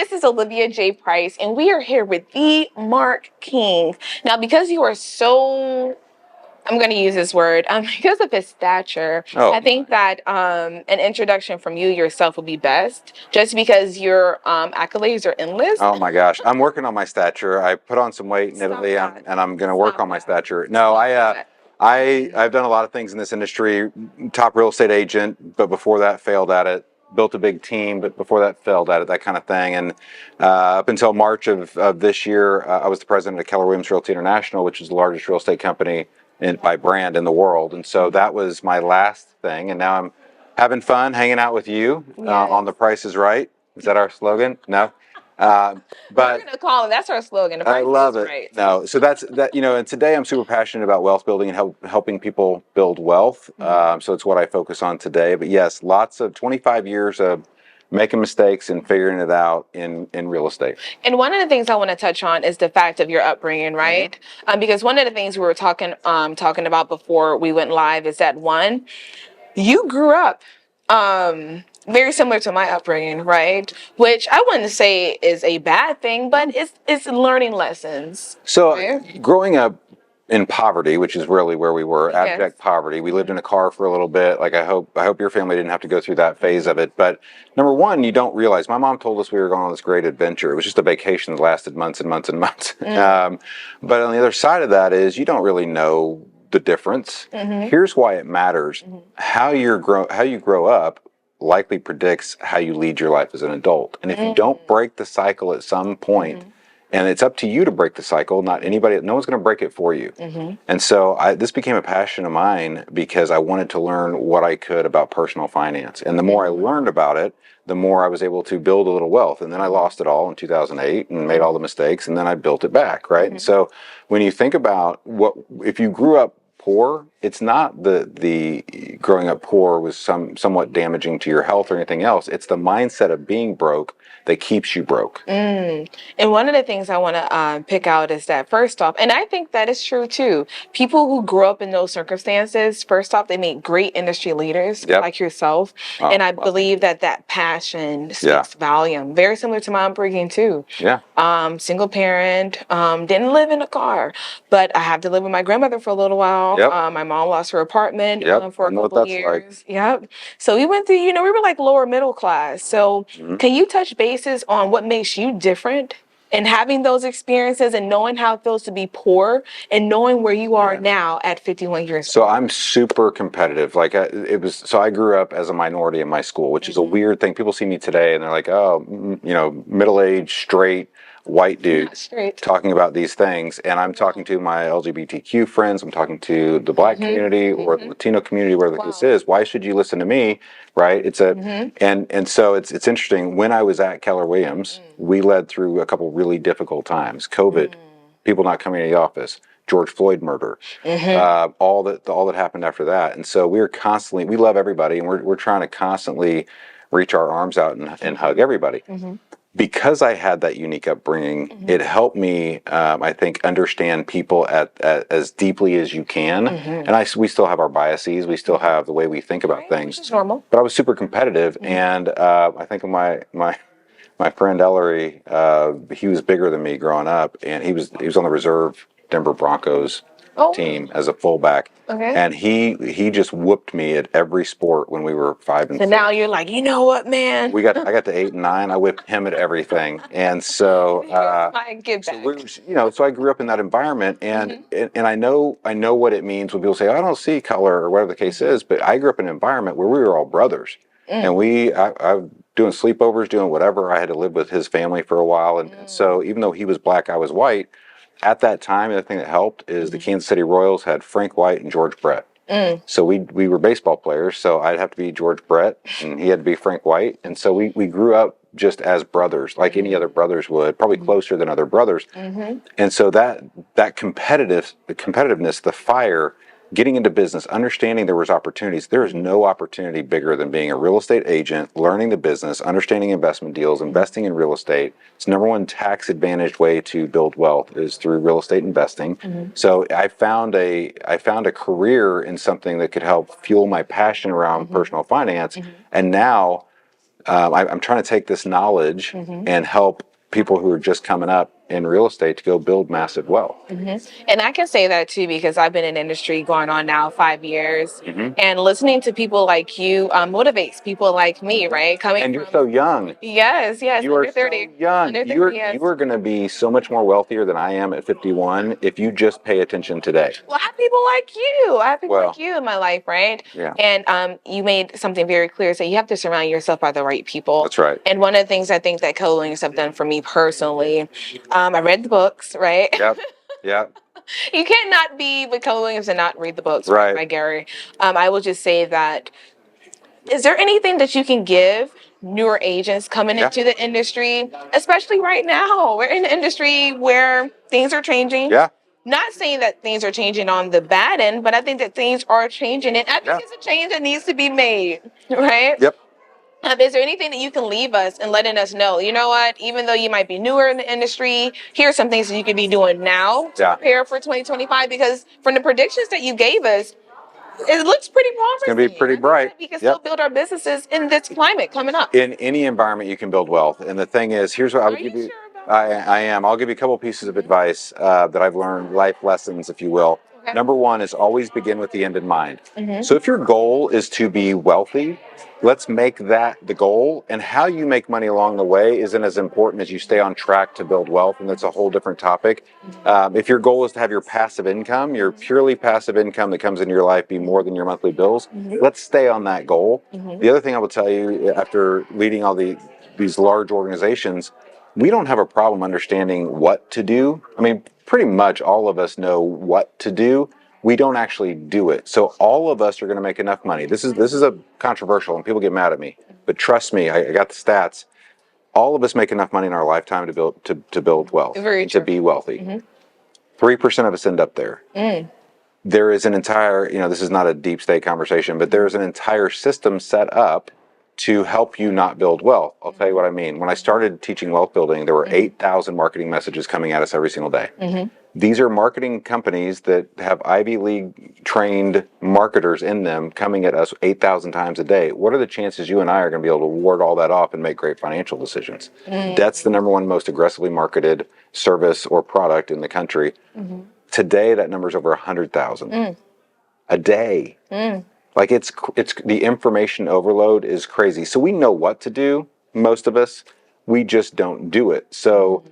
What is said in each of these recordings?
this is Olivia J. Price, and we are here with the Mark King. Now, because you are so, I'm going to use this word, because of his stature, I think that an introduction from you yourself would be best, just because your accolades are endless. Oh my gosh, I'm working on my stature. I put on some weight in Italy, and I'm going to work on my stature. No, I've done a lot of things in this industry. Top real estate agent, but before that, failed at it. Built a big team, but before that, failed at it. That kind of thing. And up until March of this year, I was the president of Keller Realty International, which is the largest real estate company by brand in the world. And so that was my last thing. And now I'm having fun hanging out with you on The Price is Right. Is that our slogan? No. But we're gonna call it. That's our slogan. The Price I love is it. Right. No, so that's that. And today I'm super passionate about wealth building and helping people build wealth. So it's what I focus on today. But yes, lots of 25 years of making mistakes and figuring it out in real estate. And one of the things I want to touch on is the fact of your upbringing, right? Because one of the things we were talking about before we went live is that one, you grew up very similar to my upbringing, right? Which I wouldn't say is a bad thing, but it's learning lessons. So growing up in poverty, which is really where we were, abject poverty. We lived in a car for a little bit. Like I hope your family didn't have to go through that phase of it. But number one, you don't realize. My mom told us we were going on this great adventure. It was just a vacation that lasted months and months and months. But on the other side of that is you don't really know the difference. Here's why it matters. How you grow up likely predicts how you lead your life as an adult. And if you don't break the cycle at some point, and it's up to you to break the cycle, not anybody, no one's going to break it for you. And so this became a passion of mine because I wanted to learn what I could about personal finance. And the more I learned about it, the more I was able to build a little wealth. And then I lost it all in 2008 and made all the mistakes, and then I built it back, right? And so when you think about if you grew up poor, it's not the growing up poor was somewhat damaging to your health or anything else. It's the mindset of being broke that keeps you broke. And one of the things I want to pick out is that first off, and I think that is true too, people who grow up in those circumstances, first off, they make great industry leaders like yourself. And I believe that passion speaks volume. Very similar to my upbringing too. Single parent, didn't live in a car, but I had to live with my grandmother for a little while. My mom lost her apartment for a couple of years. So we went through, we were like lower middle class. So can you touch bases on what makes you different and having those experiences and knowing how it feels to be poor and knowing where you are now at 51 years old? So I'm super competitive. So I grew up as a minority in my school, which is a weird thing. People see me today and they're like, oh, middle-aged, straight, white dude talking about these things. And I'm talking to my LGBTQ friends. I'm talking to the Black community or the Latino community, wherever the case is. Why should you listen to me? Right? It's and so it's interesting. When I was at Keller Williams, we led through a couple really difficult times. COVID, people not coming to the office, George Floyd murder, all that happened after that. And so we love everybody, and we're trying to constantly reach our arms out and hug everybody. Because I had that unique upbringing, it helped me, I think, understand people at as deeply as you can. And we still have our biases. We still have the way we think about things. Which is normal. But I was super competitive. And I think of my friend Ellery, he was bigger than me growing up. And he was on the reserve Denver Broncos team as a fullback. And he just whooped me at every sport when we were 5 and 6. So now you're like, you know what, man? I got to 8 and 9. I whipped him at everything. And so so I grew up in that environment, and I know what it means when people say, oh, I don't see color or whatever the case is, but I grew up in an environment where we were all brothers. And I doing sleepovers, doing whatever. I had to live with his family for a while, and so even though he was black, I was white. At that time, the thing that helped is the Kansas City Royals had Frank White and George Brett. So we were baseball players, so I'd have to be George Brett, and he had to be Frank White. And so we grew up just as brothers, like any other brothers would, probably closer than other brothers. And so that competitiveness, the fire, getting into business, understanding there was opportunities. There is no opportunity bigger than being a real estate agent, learning the business, understanding investment deals, investing in real estate. It's number one tax advantaged way to build wealth is through real estate investing. So I found a career in something that could help fuel my passion around personal finance. And now I'm trying to take this knowledge and help people who are just coming up in real estate to go build massive wealth. And I can say that too because I've been in industry going on now 5 years, and listening to people like you motivates people like me, right? And you're so young. Yes, You are so young. You are going to be so much more wealthier than I am at 51 if you just pay attention today. Well, I have people like you. I have people like you in my life, right? Yeah. And you made something very clear. So you have to surround yourself by the right people. That's right. And one of the things I think that Keller Williams have done for me personally, I read the books, right? Yep. Yep. You can't not be with Keller Williams and not read the books, right, by Gary. I will just say that, is there anything that you can give newer agents coming into the industry, especially right now? We're in an industry where things are changing. Yeah. Not saying that things are changing on the bad end, but I think that things are changing. And I think it's a change that needs to be made, right? Yep. Is there anything that you can leave us and letting us know, you know what, even though you might be newer in the industry, here's some things that you could be doing now to prepare for 2025? Because from the predictions that you gave us, it looks pretty promising. It's going to be pretty bright. We can still build our businesses in this climate coming up. In any environment, you can build wealth. And the thing is, here's what I would give you. I am. I'll give you a couple pieces of advice that I've learned, life lessons, if you will. Okay. Number one is always begin with the end in mind. So if your goal is to be wealthy, let's make that the goal. And how you make money along the way isn't as important as you stay on track to build wealth. And that's a whole different topic. If your goal is to have your passive income, your purely passive income that comes into your life be more than your monthly bills, let's stay on that goal. The other thing I will tell you, after leading all these large organizations, we don't have a problem understanding what to do. I mean, pretty much all of us know what to do. We don't actually do it. So all of us are going to make enough money. This is a controversial, and people get mad at me. But trust me, I got the stats. All of us make enough money in our lifetime to build wealth, to be wealthy. 3% of us end up there. There is an entire, this is not a deep state conversation, but there is an entire system set up to help you not build wealth. I'll tell you what I mean. When I started teaching wealth building, there were 8,000 marketing messages coming at us every single day. These are marketing companies that have Ivy League trained marketers in them coming at us 8,000 times a day. What are the chances you and I are going to be able to ward all that off and make great financial decisions? That's the number one most aggressively marketed service or product in the country. Today, that number's over 100,000 a day. Like it's the information overload is crazy. So we know what to do, most of us, we just don't do it. So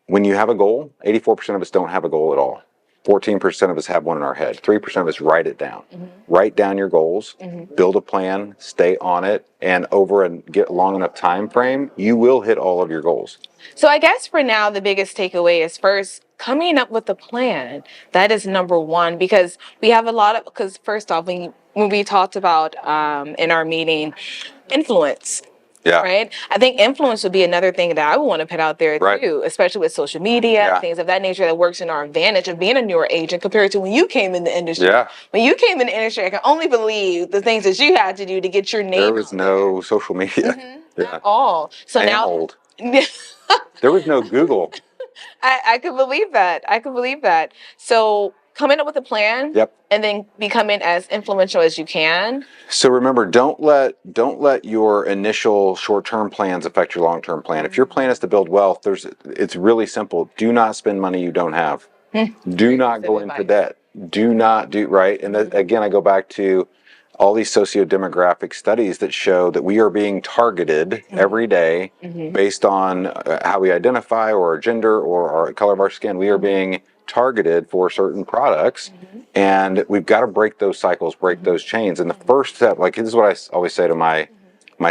when you have a goal, 84% of us don't have a goal at all. 14% of us have one in our head. 3% of us write it down. Write down your goals, build a plan, stay on it, and over and get a long enough time frame, you will hit all of your goals. So I guess for now, the biggest takeaway is first coming up with a plan. That is number one, because we have because first off, when we talked about in our meeting, influence. Yeah. Right. I think influence would be another thing that I would want to put out there too, especially with social media, things of that nature that works in our advantage of being a newer agent compared to when you came in the industry. Yeah. When you came in the industry, I can only believe the things that you had to do to get your name. There was no social media at all. So now old. There was no Google. I could believe that. I could believe that. So coming up with a plan, and then becoming as influential as you can. So remember, don't let your initial short-term plans affect your long-term plan. If your plan is to build wealth, it's really simple. Do not spend money you don't have. Do not go into debt. Do not do right. And again, I go back to all these socio-demographic studies that show that we are being targeted every day based on how we identify or our gender or our color of our skin. We are being targeted for certain products, and we've got to break those cycles, break those chains. And the first step, like this is what I always say to my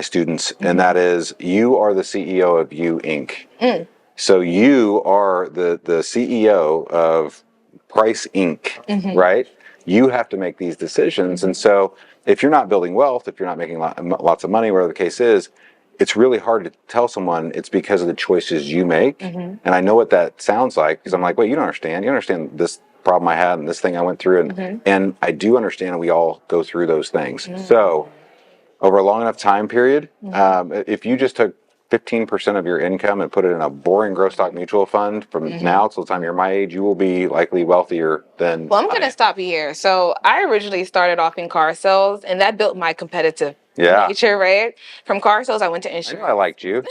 students, and that is, you are the CEO of You Inc. So you are the CEO of Price Inc. Right? You have to make these decisions, and so if you're not building wealth, if you're not making lots of money, whatever the case is, it's really hard to tell someone it's because of the choices you make. And I know what that sounds like, because I'm like, wait, you don't understand. You don't understand this problem I had and this thing I went through. And I do understand we all go through those things. So over a long enough time period, if you just took 15% of your income and put it in a boring growth stock mutual fund from now till the time you're my age, you will be likely wealthier than. Well, I'm going to stop you here. So I originally started off in car sales, and that built my competitive nature, right? From car sales, I went to insurance. I knew I liked you.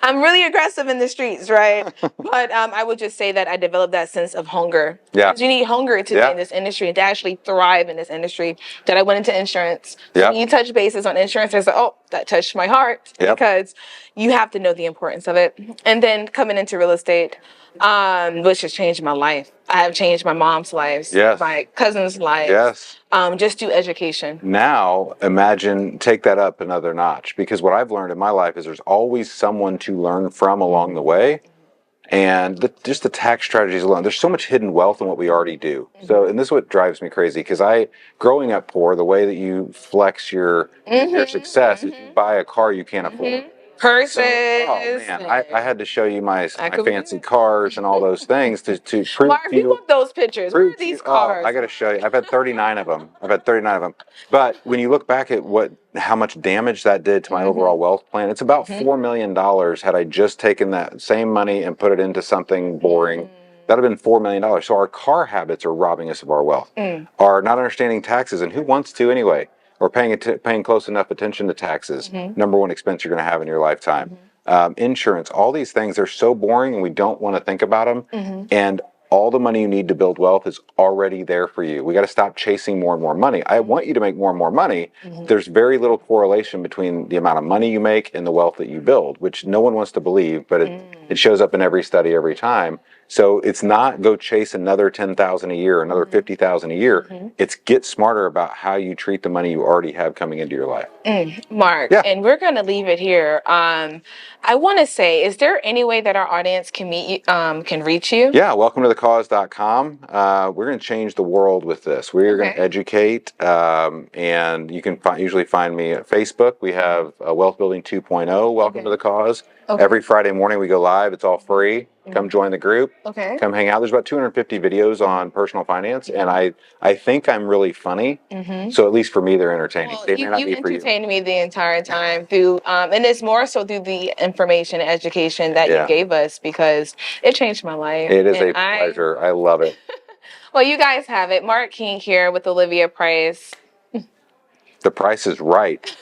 I'm really aggressive in the streets, right? But I would just say that I developed that sense of hunger. Yeah. Because you need hunger to be in this industry and to actually thrive in this industry. That I went into insurance. So when you touch bases on insurance, there's like, oh, that touched my heart. Because you have to know the importance of it. And then coming into real estate, which has changed my life. I have changed my mom's lives, my cousin's lives. Just do education. Now, imagine, take that up another notch, because what I've learned in my life is there's always someone to learn from along the way. And just the tax strategies alone, there's so much hidden wealth in what we already do. So, and this is what drives me crazy, because growing up poor, the way that you flex your success is you buy a car you can't afford. Purses. So, oh man, I had to show you my fancy cars and all those things to prove Mark, to you. want those pictures. Where are these cars? Oh, I got to show you. I've had 39 of them. But when you look back at how much damage that did to my overall wealth plan, it's about $4 million had I just taken that same money and put it into something boring. That would have been $4 million. So our car habits are robbing us of our wealth. Are not understanding taxes, and who wants to anyway? Or paying close enough attention to taxes. Number one expense you're going to have in your lifetime. Insurance, all these things are so boring and we don't want to think about them. And all the money you need to build wealth is already there for you. We got to stop chasing more and more money. I want you to make more and more money. There's very little correlation between the amount of money you make and the wealth that you build, which no one wants to believe, but it shows up in every study every time. So it's not go chase another 10,000 a year, another 50,000 a year. It's get smarter about how you treat the money you already have coming into your life. Mark, and we're going to leave it here. I want to say, is there any way that our audience can meet you, can reach you? Yeah, welcome to thecause.com. We're going to change the world with this. We're going to educate, and you can usually find me at Facebook. We have Wealth Building 2.0, Welcome to the Cause. Every Friday morning we go live. It's all free. Come join the group. Come hang out. There's about 250 videos on personal finance, and I think I'm really funny. So at least for me, they're entertaining. Well, they may not you be for you. entertained me the entire time through, and it's more so through the information and education that you gave us, because it changed my life. It is a pleasure. I love it. Well, you guys have it. Mark King here with Olivia Price. The price is right.